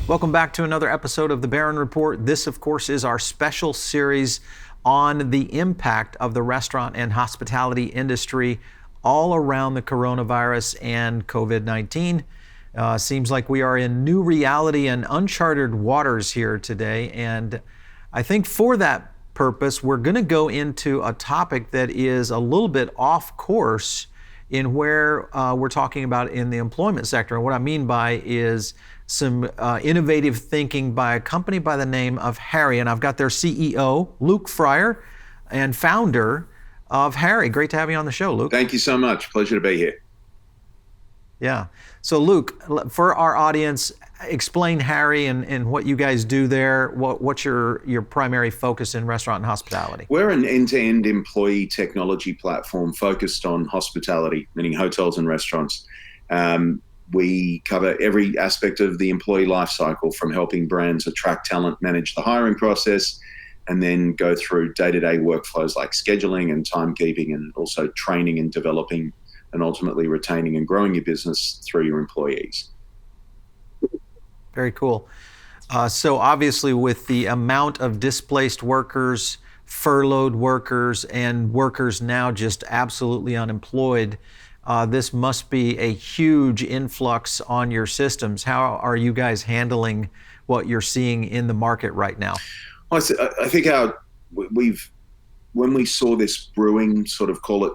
Welcome back to another episode of the Barron Report. This, of course, is our special series on the impact of the restaurant and hospitality industry all around the coronavirus and COVID-19. Seems like we are in new reality and uncharted waters here today. And I think for that purpose, we're going to go into a topic that is a little bit off course in where we're talking about in the employment sector. And what I mean by is some innovative thinking by a company by the name of Harri. And I've got their CEO, Luke Fryer, and founder of Harri. Great to have you on the show, Luke. Thank you so much. Pleasure to be here. Yeah. So Luke, for our audience, explain Harri and what you guys do there. What's your primary focus in restaurant and hospitality? We're an end-to-end employee technology platform focused on hospitality, meaning hotels and restaurants. We cover every aspect of the employee life cycle, from helping brands attract talent, manage the hiring process, and then go through day-to-day workflows like scheduling and timekeeping, and also training and developing and ultimately retaining and growing your business through your employees. Very cool. So obviously with the amount of displaced workers, furloughed workers, and workers now just absolutely unemployed, this must be a huge influx on your systems. How are you guys handling what you're seeing in the market right now? Well, I think when we saw this brewing, sort of call it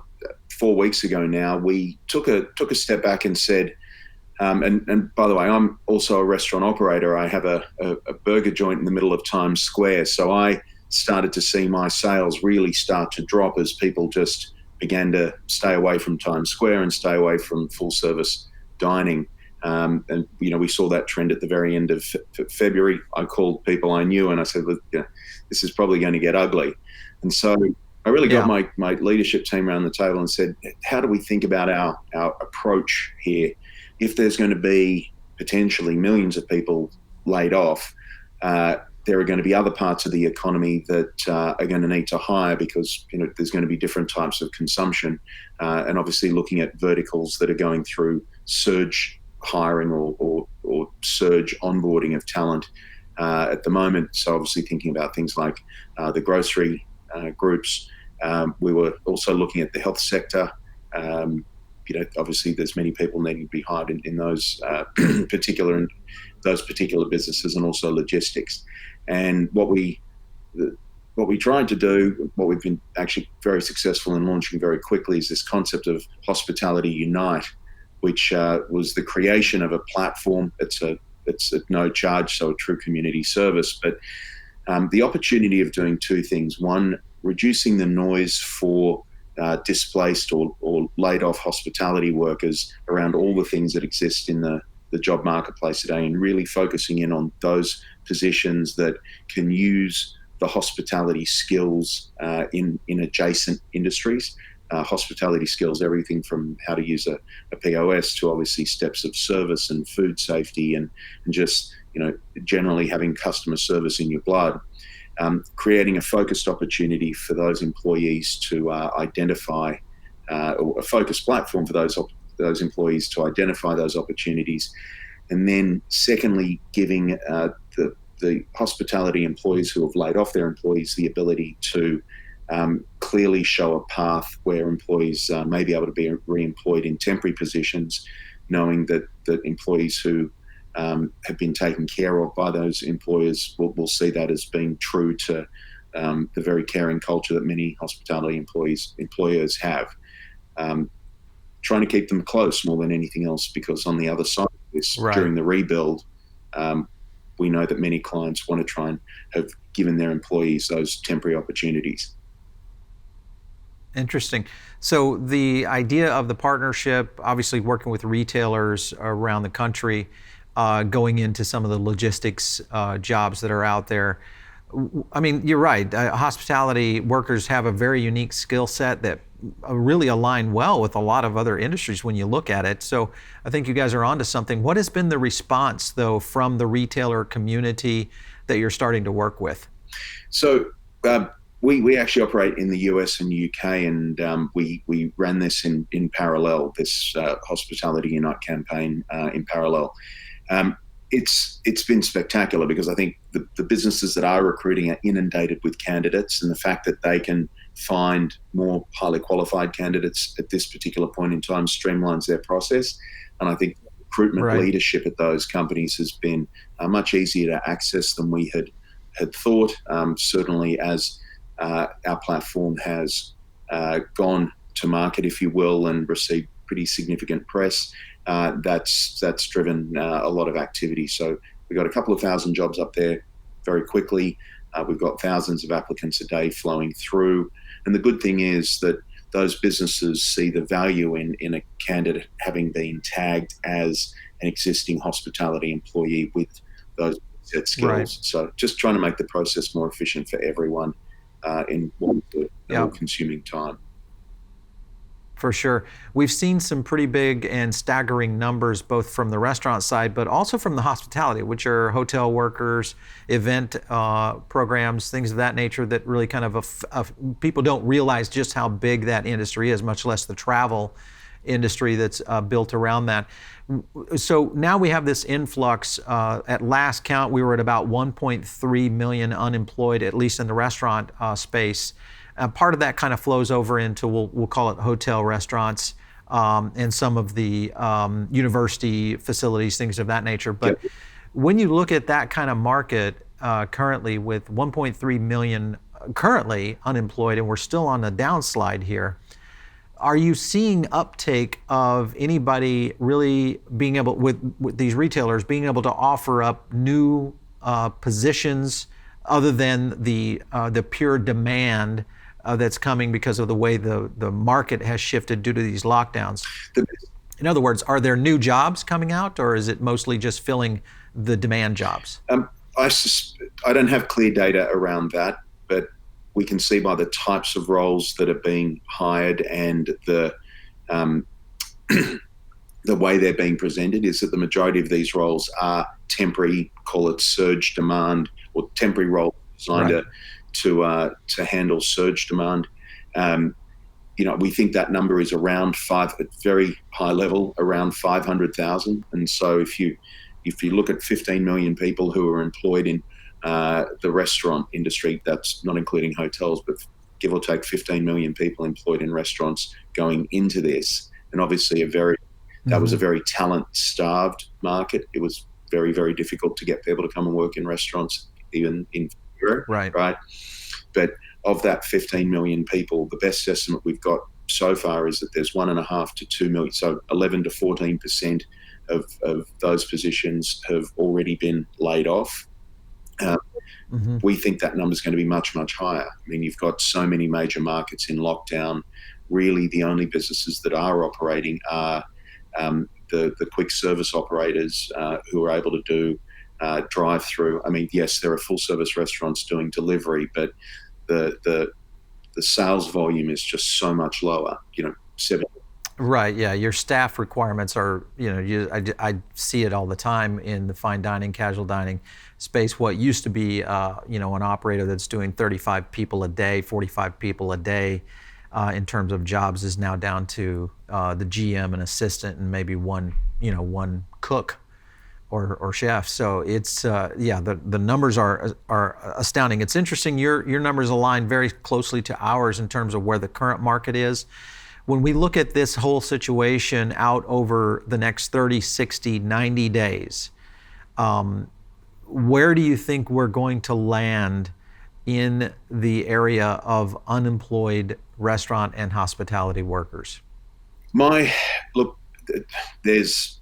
4 weeks ago now, we took a step back and said, and by the way, I'm also a restaurant operator. I have a burger joint in the middle of Times Square. So I started to see my sales really start to drop as people just began to stay away from Times Square and stay away from full service dining. And, we saw that trend at the very end of February. I called people I knew and I said, look, this is probably going to get ugly. And so I really got my leadership team around the table and said, how do we think about our approach here? If there's going to be potentially millions of people laid off, there are going to be other parts of the economy that are going to need to hire because there's going to be different types of consumption, and obviously looking at verticals that are going through surge hiring or surge onboarding of talent at the moment. So obviously thinking about things like the grocery groups. We were also looking at the health sector. Obviously there's many people needing to be hired in those particular businesses, and also logistics. And what we tried to do, what we've been actually very successful in launching very quickly, is this concept of Hospitality Unite, which was the creation of a platform. It's at no charge, so a true community service, but the opportunity of doing two things. One, reducing the noise for displaced or laid off hospitality workers around all the things that exist in the job marketplace today, and really focusing in on those positions that can use the hospitality skills in adjacent industries. Hospitality skills, everything from how to use a POS to obviously steps of service and food safety and just generally having customer service in your blood. Creating a focused opportunity for those employees to identify, or a focused platform for those employees to identify those opportunities. And then secondly, giving the hospitality employees who have laid off their employees the ability to clearly show a path where employees may be able to be re-employed in temporary positions, knowing that employees who have been taken care of by those employers will see that as being true to the very caring culture that many hospitality employers have. Trying to keep them close more than anything else, because on the other side of this, during the rebuild, we know that many clients want to try and have given their employees those temporary opportunities. Interesting. So the idea of the partnership, obviously working with retailers around the country, going into some of the logistics jobs that are out there. I mean, you're right. Hospitality workers have a very unique skill set that really align well with a lot of other industries when you look at it. So I think you guys are onto something. What has been the response, though, from the retailer community that you're starting to work with? So we actually operate in the US and UK, and we ran this in parallel, this Hospitality Unite campaign in parallel. it's been spectacular, because I think the businesses that are recruiting are inundated with candidates, and the fact that they can find more highly qualified candidates at this particular point in time streamlines their process. And I think recruitment leadership at those companies has been much easier to access than we had thought. Certainly, as our platform has gone to market, if you will, and received pretty significant press, that's driven a lot of activity. So we got a couple of thousand jobs up there very quickly. We've got thousands of applicants a day flowing through. And the good thing is that those businesses see the value in a candidate having been tagged as an existing hospitality employee with those set skills. Right. So just trying to make the process more efficient for everyone in one consuming time. For sure. We've seen some pretty big and staggering numbers, both from the restaurant side, but also from the hospitality, which are hotel workers, event programs, things of that nature, that really kind of people don't realize just how big that industry is, much less the travel industry that's built around that. So now we have this influx. At last count, we were at about 1.3 million unemployed, at least in the restaurant space. Part of that kind of flows over into, we'll call it hotel, restaurants, and some of the university facilities, things of that nature. But when you look at that kind of market currently, with 1.3 million currently unemployed, and we're still on a downslide here, are you seeing uptake of anybody really being able, with these retailers, being able to offer up new positions other than the pure demand that's coming because of the way the market has shifted due to these lockdowns? In other words, are there new jobs coming out, or is it mostly just filling the demand jobs? I don't have clear data around that, but we can see by the types of roles that are being hired and the way they're being presented is that the majority of these roles are temporary, call it surge demand, or temporary roles designed to handle surge demand. We think that number is around at very high level, around 500,000. And so if you look at 15 million people who are employed in the restaurant industry, that's not including hotels, but give or take 15 million people employed in restaurants going into this. And obviously that was a very talent-starved market. It was very, very difficult to get people to come and work in restaurants, even in Right. But of that 15 million people, the best estimate we've got so far is that there's 1.5 to 2 million, so 11 to 14% of those positions have already been laid off. We think that number is going to be much, much higher. I mean, you've got so many major markets in lockdown. Really, the only businesses that are operating are the quick service operators who are able to do drive-through. I mean, yes, there are full-service restaurants doing delivery, but the sales volume is just so much lower. Right. Yeah. Your staff requirements are. I see it all the time in the fine dining, casual dining space. What used to be, an operator that's doing 35 people a day, 45 people a day, in terms of jobs, is now down to the GM, an assistant, and maybe one cook or chef. So it's the numbers are astounding. It's interesting. Your numbers align very closely to ours in terms of where the current market is. When we look at this whole situation out over the next 30, 60, 90 days, where do you think we're going to land in the area of unemployed restaurant and hospitality workers? There's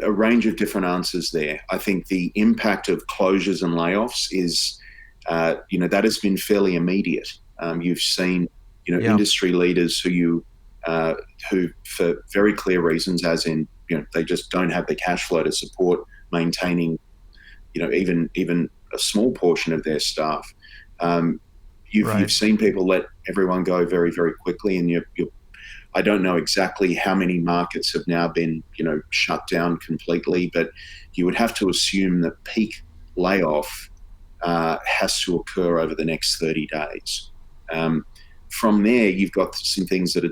a range of different answers there. I think the impact of closures and layoffs is, that has been fairly immediate. You've seen, industry leaders who for very clear reasons, as in, they just don't have the cash flow to support maintaining, even a small portion of their staff. You've seen people let everyone go very, very quickly, and I don't know exactly how many markets have now been, shut down completely, but you would have to assume that peak layoff has to occur over the next 30 days. From there, you've got some things that are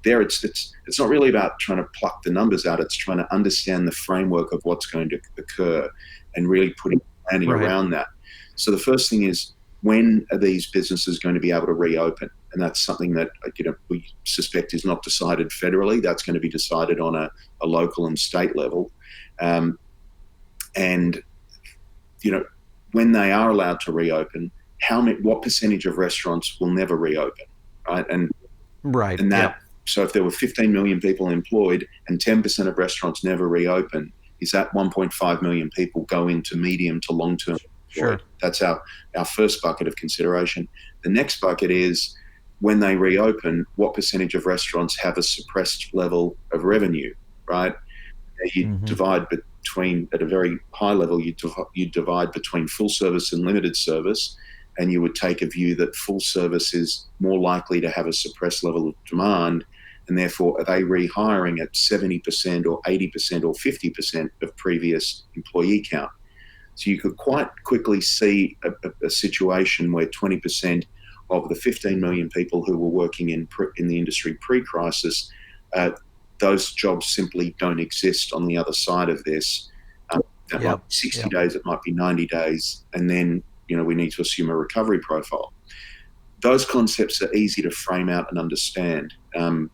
there it's not really about trying to pluck the numbers out. It's trying to understand the framework of what's going to occur and really putting planning Right. around that. So the first thing is, when are these businesses going to be able to reopen? And that's something that we suspect is not decided federally. That's going to be decided on a local and state level. And when they are allowed to reopen, what percentage of restaurants will never reopen, right? And Right. that, yep. So if there were 15 million people employed and 10% of restaurants never reopen, is that 1.5 million people go into medium to long-term? Sure. That's our first bucket of consideration. The next bucket is, when they reopen, what percentage of restaurants have a suppressed level of revenue, right? You divide between, at a very high level, you divide between full service and limited service, and you would take a view that full service is more likely to have a suppressed level of demand, and therefore are they rehiring at 70% or 80% or 50% of previous employee count? So you could quite quickly see a situation where 20% of the 15 million people who were working in the industry pre-crisis, those jobs simply don't exist on the other side of this. That might be 60 days, it might be 90 days, and then we need to assume a recovery profile. Those concepts are easy to frame out and understand, and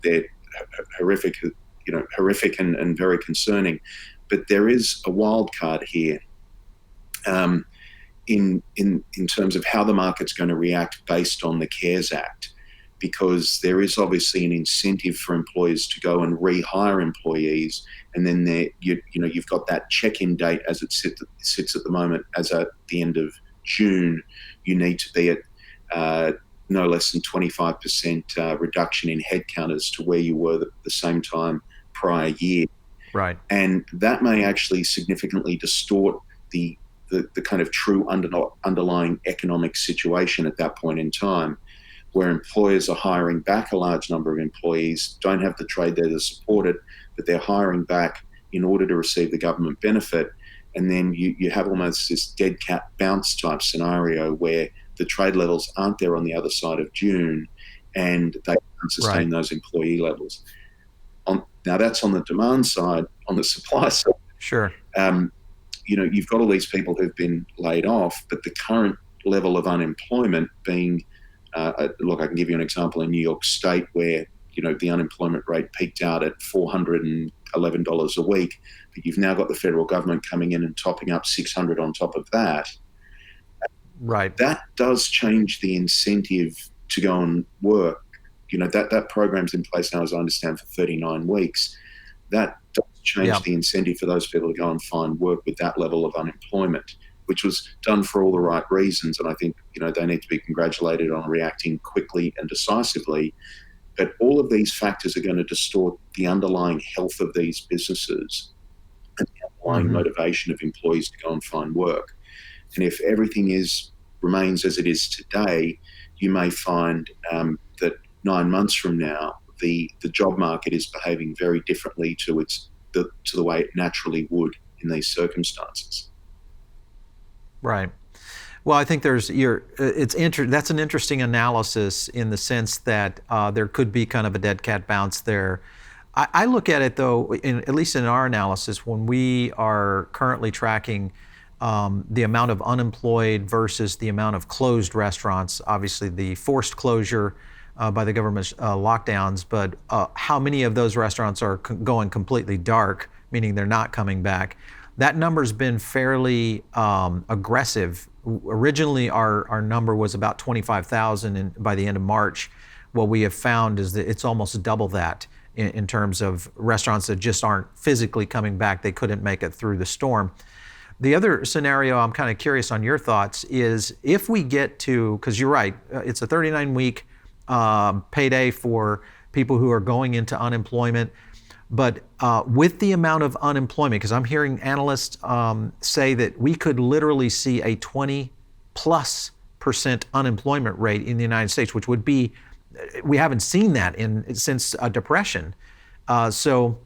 they're horrific and very concerning. But there is a wild card here in terms of how the market's going to react based on the CARES Act, because there is obviously an incentive for employers to go and rehire employees, and then you've got that check-in date as it sits at the moment, as at the end of June. You need to be at no less than 25% reduction in headcount as to where you were the same time prior year. Right. And that may actually significantly distort the kind of true underlying economic situation at that point in time, where employers are hiring back a large number of employees, don't have the trade there to support it, but they're hiring back in order to receive the government benefit. And then you have almost this dead cat bounce type scenario where the trade levels aren't there on the other side of June, and they can't sustain those employee levels. Now that's on the demand side. On the supply side, sure, you've got all these people who've been laid off, but the current level of unemployment being, look, I can give you an example in New York State where the unemployment rate peaked out at $411 a week, but you've now got the federal government coming in and topping up $600 on top of that. Right. That does change the incentive to go and work. That program's in place now, as I understand, for 39 weeks. That does change the incentive for those people to go and find work with that level of unemployment, which was done for all the right reasons. And I think, they need to be congratulated on reacting quickly and decisively. But all of these factors are going to distort the underlying health of these businesses and the underlying motivation of employees to go and find work. And if everything remains as it is today, you may find that 9 months from now, the job market is behaving very differently to the way it naturally would in these circumstances. Right. Well, I think that's an interesting analysis in the sense that there could be kind of a dead cat bounce there. I look at it though, at least in our analysis, when we are currently tracking the amount of unemployed versus the amount of closed restaurants, obviously the forced closure by the government's lockdowns, but how many of those restaurants are going completely dark, meaning they're not coming back. That number's been fairly aggressive. Originally, our number was about 25,000, and by the end of March, what we have found is that it's almost double that in terms of restaurants that just aren't physically coming back. They couldn't make it through the storm. The other scenario I'm kind of curious on your thoughts is if we get to, because you're right, it's a 39-week payday for people who are going into unemployment. But with the amount of unemployment, because I'm hearing analysts say that we could literally see a 20+% unemployment rate in the United States, which would be, we haven't seen that since a depression. So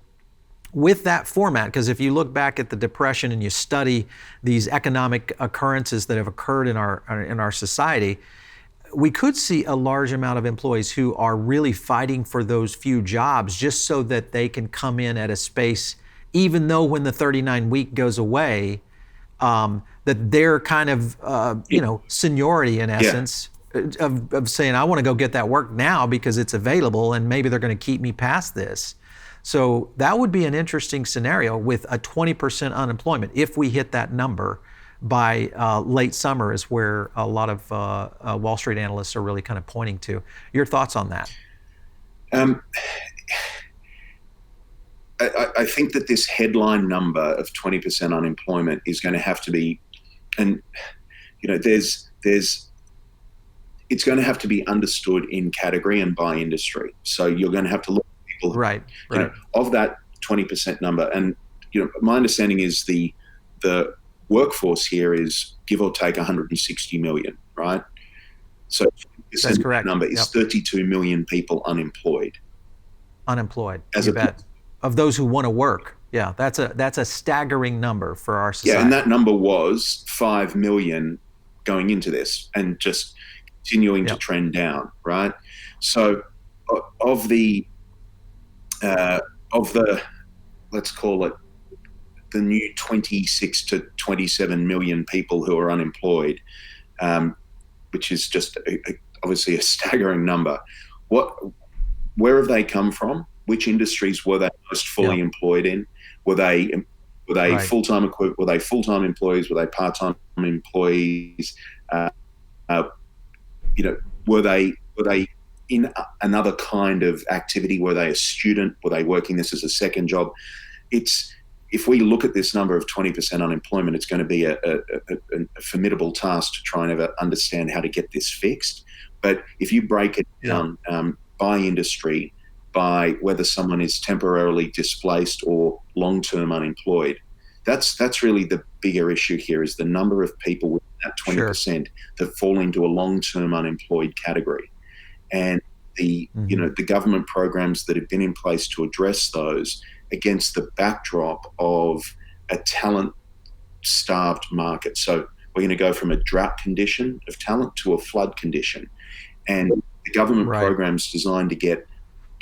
with that format, because if you look back at the Depression and you study these economic occurrences that have occurred in our society, we could see a large amount of employees who are really fighting for those few jobs just so that they can come in at a space, even though when the 39 week goes away, that their kind of, seniority in essence of saying, I want to go get that work now because it's available and maybe they're going to keep me past this. So that would be an interesting scenario with a 20% unemployment if we hit that number by late summer, is where a lot of Wall Street analysts are really kind of pointing to. Your thoughts on that? I think that this headline number of 20% unemployment is going to have to be, and it's going to have to be understood in category and by industry. So you're going to have to look at people who, of that 20% number. And my understanding is the workforce here is give or take 160 million, right? So that's correct. Number is 32 million people unemployed. As of those who want to work. Yeah, that's a staggering number for our society. Yeah, and that number was 5 million going into this and just continuing to trend down, right? So of the let's call it the new 26 to 27 million people who are unemployed, which is just obviously a staggering number. Where have they come from? Which industries were they most fully employed in? Were they full-time equivalent? Were they full-time employees? Were they part-time employees? Were they in another kind of activity? Were they a student? Were they working this as a second job? If we look at this number of 20% unemployment, it's going to be a formidable task to try and ever understand how to get this fixed. But if you break it down by industry, by whether someone is temporarily displaced or long-term unemployed, that's really the bigger issue here, is the number of people with that 20% that fall into a long-term unemployed category. And the government programs that have been in place to address those against the backdrop of a talent-starved market. So we're going to go from a drought condition of talent to a flood condition. And the government programs designed to get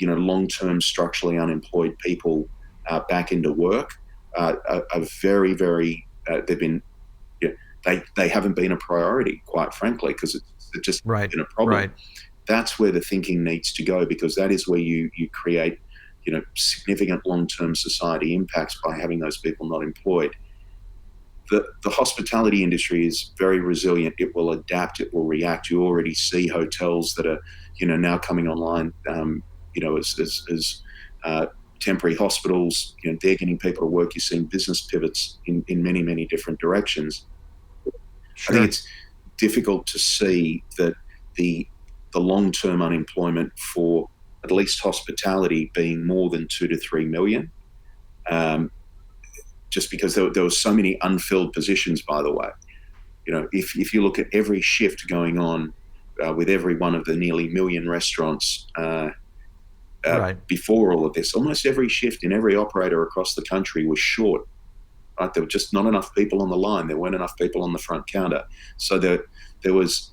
long-term structurally unemployed people back into work are very, very. They've been, they haven't been a priority, quite frankly, because it's just been a problem. Right. That's where the thinking needs to go, because that is where you create, significant long-term society impacts by having those people not employed. The hospitality industry is very resilient. It will adapt. It will react. You already see hotels that are, now coming online. As temporary hospitals, they're getting people to work. You're seeing business pivots in many, many different directions. I think it's difficult to see that the long-term unemployment for at least hospitality being more than 2 to 3 million, just because there were so many unfilled positions, by the way. If you look at every shift going on with every one of the nearly million restaurants before all of this, almost every shift in every operator across the country was short. Right? There were just not enough people on the line. There weren't enough people on the front counter. So there was,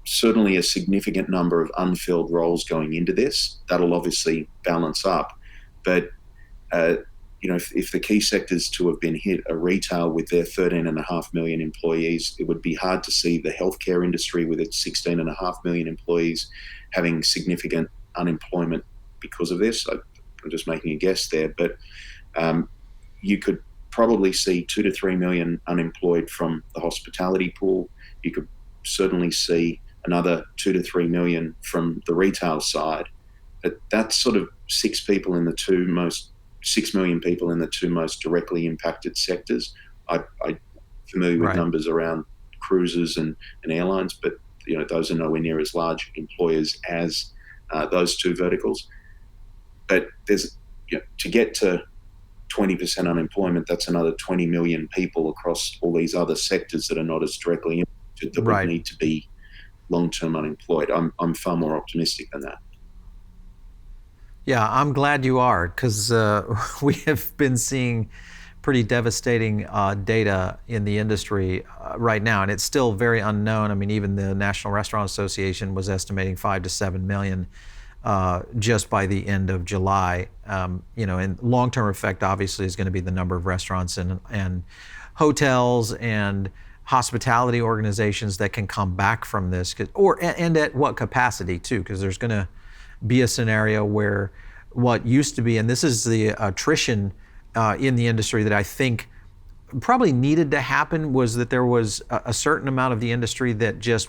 certainly a significant number of unfilled roles going into this. That'll obviously balance up. But, if the key sectors to have been hit are retail with their 13.5 million employees, it would be hard to see the healthcare industry with its 16.5 million employees having significant unemployment because of this. I'm just making a guess there. But you could probably see 2 to 3 million unemployed from the hospitality pool. You could certainly see another 2 to 3 million from the retail side. But that's sort of 6 million people in the two most directly impacted sectors. I'm familiar with numbers around cruises and airlines, but those are nowhere near as large employers as those two verticals. But there's to get to 20% unemployment, that's another 20 million people across all these other sectors that are not as directly impacted that would need to be long-term unemployed. I'm far more optimistic than that. Yeah, I'm glad you are, because we have been seeing pretty devastating data in the industry right now, and it's still very unknown. I mean, even the National Restaurant Association was estimating 5 to 7 million just by the end of July. And long-term effect obviously is going to be the number of restaurants and hotels and hospitality organizations that can come back from this, and at what capacity too, because there's going to be a scenario where what used to be, and this is the attrition in the industry that I think probably needed to happen, was that there was a certain amount of the industry that just,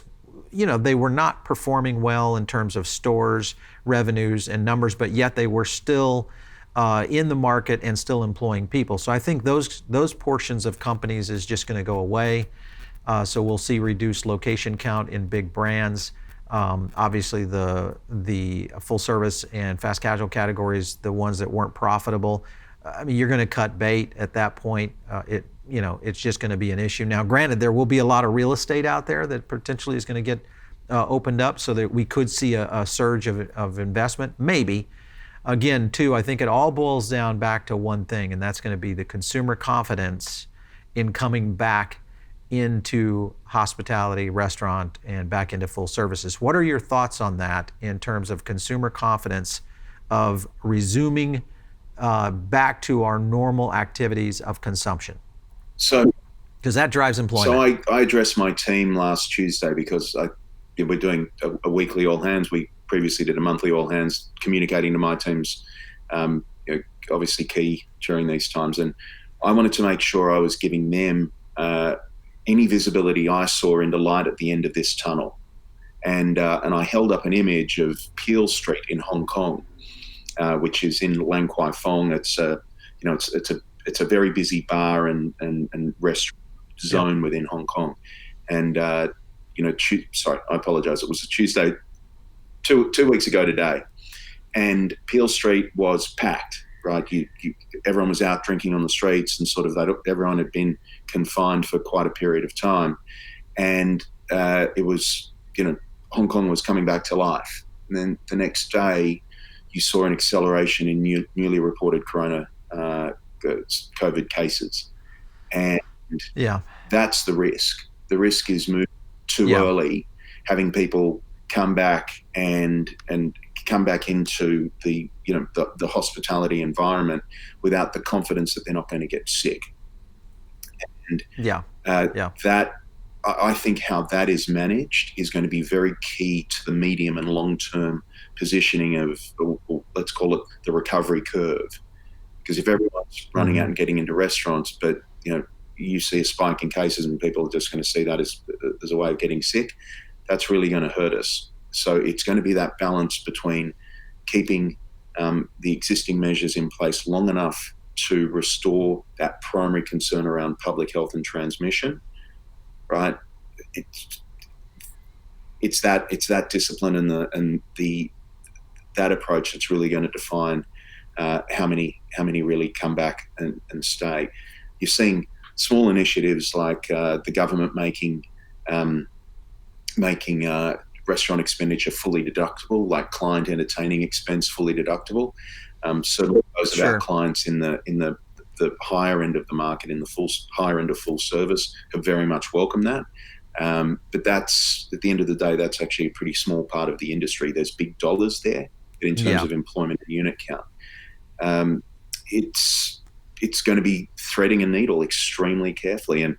they were not performing well in terms of stores, revenues, and numbers, but yet they were still in the market and still employing people. So I think those portions of companies is just going to go away. So we'll see reduced location count in big brands. Obviously, the full service and fast casual categories, the ones that weren't profitable, I mean, you're going to cut bait at that point. It's just going to be an issue. Now, granted, there will be a lot of real estate out there that potentially is going to get opened up, so that we could see a surge of investment, maybe. Again, too, I think it all boils down back to one thing, and that's going to be the consumer confidence in coming back into hospitality, restaurant, and back into full services. What are your thoughts on that in terms of consumer confidence of resuming back to our normal activities of consumption? So, because that drives employment. So I addressed my team last Tuesday because we're doing a weekly all hands. We previously did a monthly all hands, communicating to my teams, obviously key during these times. And I wanted to make sure I was giving them any visibility I saw into light at the end of this tunnel. And I held up an image of Peel Street in Hong Kong, which is in Lang Kwai Fong. It's a very busy bar and restaurant zone within Hong Kong. And sorry, I apologize. It was a Tuesday, two weeks ago today, and Peel Street was packed. Right, everyone was out drinking on the streets, and sort of everyone had been confined for quite a period of time, and it was, Hong Kong was coming back to life. And then the next day, you saw an acceleration in newly reported COVID cases, and that's the risk. The risk is moving too early, having people come back and come back into the hospitality environment without the confidence that they're not going to get sick. And that, I think how that is managed is going to be very key to the medium and long-term positioning of, let's call it the recovery curve. Because if everyone's running out and getting into restaurants, but you see a spike in cases and people are just going to see that as a way of getting sick, that's really going to hurt us. So it's going to be that balance between keeping the existing measures in place long enough to restore that primary concern around public health and transmission, right? It's that discipline and that approach that's really going to define how many really come back and stay. You're seeing small initiatives like the government making restaurant expenditure fully deductible, like client entertaining expense fully deductible. Certainly those of our clients in the higher end of the market, in the higher end of full service, have very much welcomed that. But that's, at the end of the day, that's actually a pretty small part of the industry. There's big dollars there, but in terms of employment and unit count, it's going to be threading a needle extremely carefully. And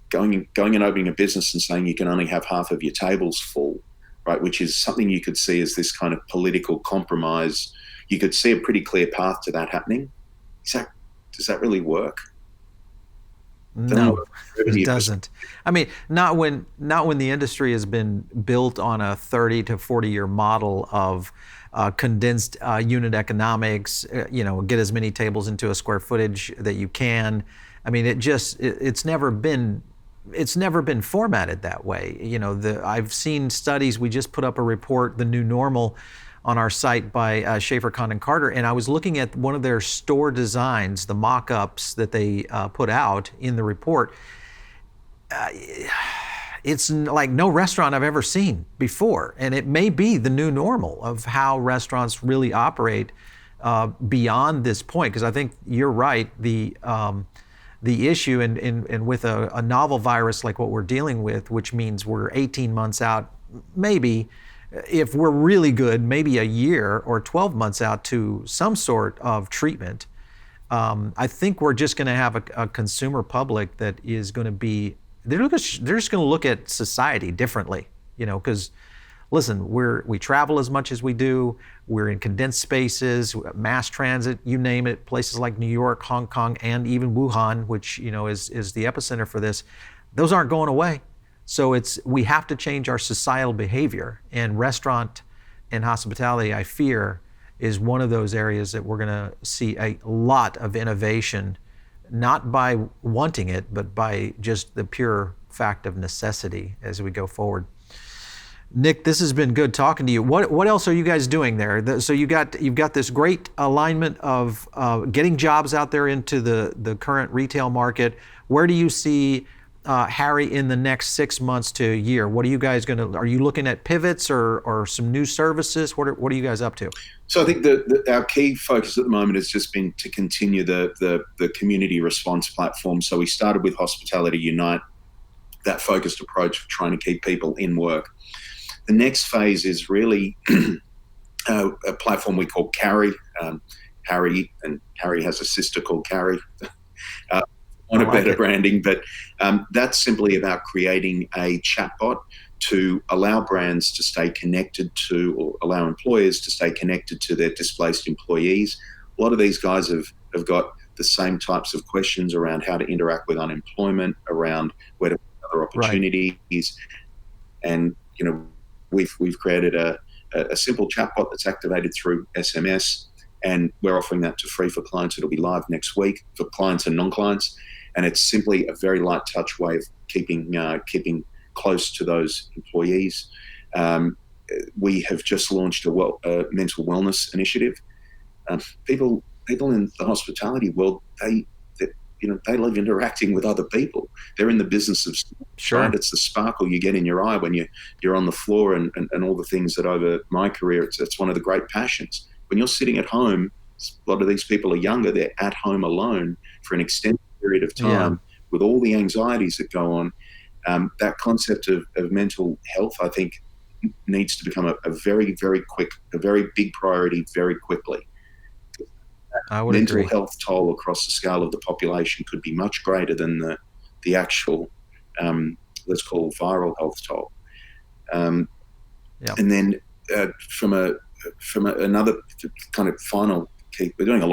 going and opening a business and saying you can only have half of your tables full, right, which is something you could see as this kind of political compromise. You could see a pretty clear path to that happening. Does that really work? No, it doesn't. I mean, not when the industry has been built on a 30 to 40 year model of condensed unit economics, get as many tables into a square footage that you can. I mean, it's never been formatted that way. I've seen studies. We just put up a report, The New Normal, on our site by Schaefer, Condon Carter, and I was looking at one of their store designs, the mock-ups that they put out in the report. It's like no restaurant I've ever seen before, and it may be the new normal of how restaurants really operate beyond this point, because I think you're right. The issue, and with a novel virus like what we're dealing with, which means we're 18 months out, maybe, if we're really good, maybe a year or 12 months out to some sort of treatment. I think we're just going to have a consumer public that is going to be, they're just going to look at society differently, because listen, we travel as much as we do. We're in condensed spaces, mass transit, you name it, places like New York, Hong Kong, and even Wuhan, which is the epicenter for this. Those aren't going away. So we have to change our societal behavior, and restaurant and hospitality, I fear, is one of those areas that we're going to see a lot of innovation, not by wanting it, but by just the pure fact of necessity as we go forward. Nick, this has been good talking to you. What else are you guys doing there? So you've got this great alignment of getting jobs out there into the current retail market. Where do you see Harri in the next 6 months to a year? What are you guys are you looking at pivots or some new services? What are you guys up to? So I think our key focus at the moment has just been to continue the community response platform. So we started with Hospitality Unite, that focused approach of trying to keep people in work. The next phase is really a platform we call Carry. Harri has a sister called Carry. On a better branding, but that's simply about creating a chatbot to allow brands to stay connected to, or allow employers to stay connected to their displaced employees. A lot of these guys have got the same types of questions around how to interact with unemployment, around where to find other opportunities, right. And we've created a simple chatbot that's activated through SMS, and we're offering that to free for clients. It'll be live next week for clients and non-clients. And it's simply a very light touch way of keeping close to those employees. We have just launched a mental wellness initiative. People in the hospitality world, they live interacting with other people. They're in the business of sure. Right? It's the sparkle you get in your eye when you're on the floor, and all the things that over my career, it's one of the great passions. When you're sitting at home, a lot of these people are younger. They're at home alone for an extended period of time, with all the anxieties that go on. That concept of mental health, I think, needs to become a very, very big priority very quickly. I would mental agree. Health toll across the scale of the population could be much greater than the actual, let's call it viral health toll. And then from another kind of final key, we're doing a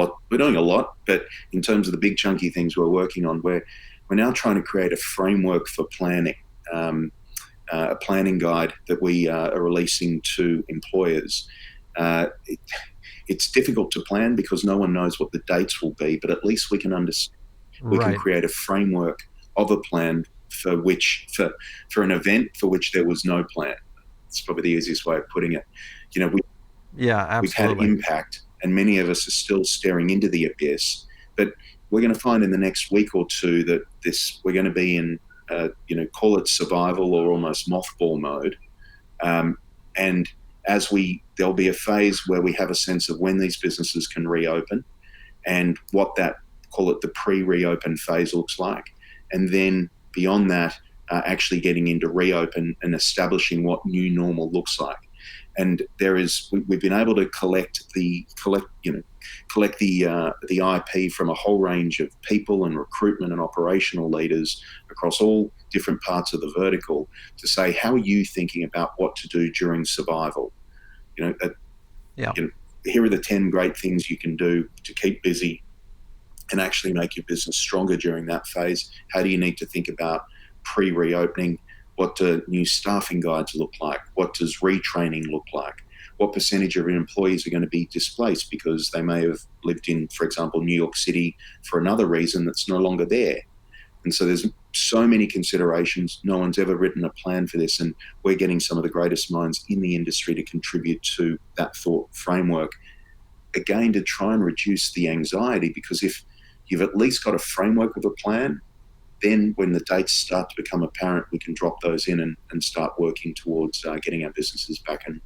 lot, but in terms of the big chunky things we're working on, we're now trying to create a framework for planning, a planning guide that we are releasing to employers. It's difficult to plan because no one knows what the dates will be, but at least we can understand. We can create a framework of a plan for an event for which there was no plan. It's probably the easiest way of putting it. We've had impact, and many of us are still staring into the abyss. But we're going to find in the next week or two that we're going to be in, call it survival or almost mothball mode. And there'll be a phase where we have a sense of when these businesses can reopen and what that, call it the pre-reopen phase, looks like. And then beyond that, actually getting into reopen and establishing what new normal looks like. And we've been able to collect the IP from a whole range of people and recruitment and operational leaders across all different parts of the vertical to say, how are you thinking about what to do during survival? Here are the 10 great things you can do to keep busy and actually make your business stronger during that phase. How do you need to think about pre-reopening? What do new staffing guides look like? What does retraining look like? What percentage of your employees are going to be displaced because they may have lived in, for example, New York City for another reason that's no longer there? And so there's so many considerations. No one's ever written a plan for this, and we're getting some of the greatest minds in the industry to contribute to that thought framework, again, to try and reduce the anxiety, because if you've at least got a framework of a plan, then when the dates start to become apparent, we can drop those in and start working towards getting our businesses back in.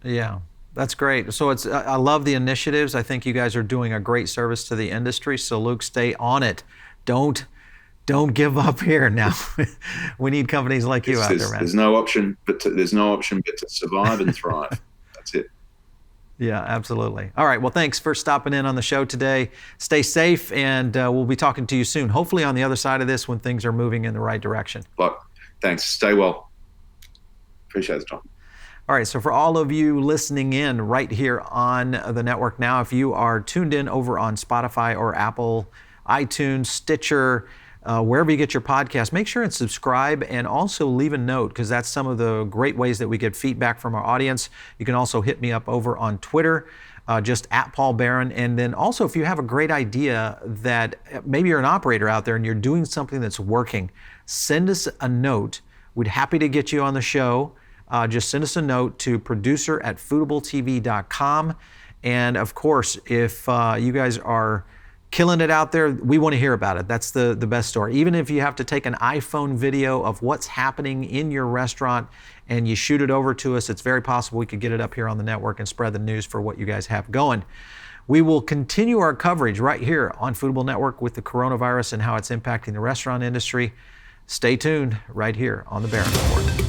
Yeah. That's great. So I love the initiatives. I think you guys are doing a great service to the industry. So Luke, stay on it. Don't give up here now. We need companies like you out there, man. There's no option but to survive and thrive. That's it. Yeah, absolutely. All right. Well, thanks for stopping in on the show today. Stay safe, and we'll be talking to you soon. Hopefully on the other side of this when things are moving in the right direction. Look, thanks. Stay well. Appreciate it, Tom. All right, so for all of you listening in right here on the network now, if you are tuned in over on Spotify or Apple, iTunes, Stitcher, wherever you get your podcast, make sure and subscribe and also leave a note, because that's some of the great ways that we get feedback from our audience. You can also hit me up over on Twitter, just at Paul Barron. And then also, if you have a great idea that maybe you're an operator out there and you're doing something that's working, send us a note. We'd happy to get you on the show. Just send us a note to producer@foodabletv.com. And of course, if you guys are killing it out there, we want to hear about it. That's the best story. Even if you have to take an iPhone video of what's happening in your restaurant and you shoot it over to us, it's very possible we could get it up here on the network and spread the news for what you guys have going. We will continue our coverage right here on Foodable Network with the coronavirus and how it's impacting the restaurant industry. Stay tuned right here on the Barron Report.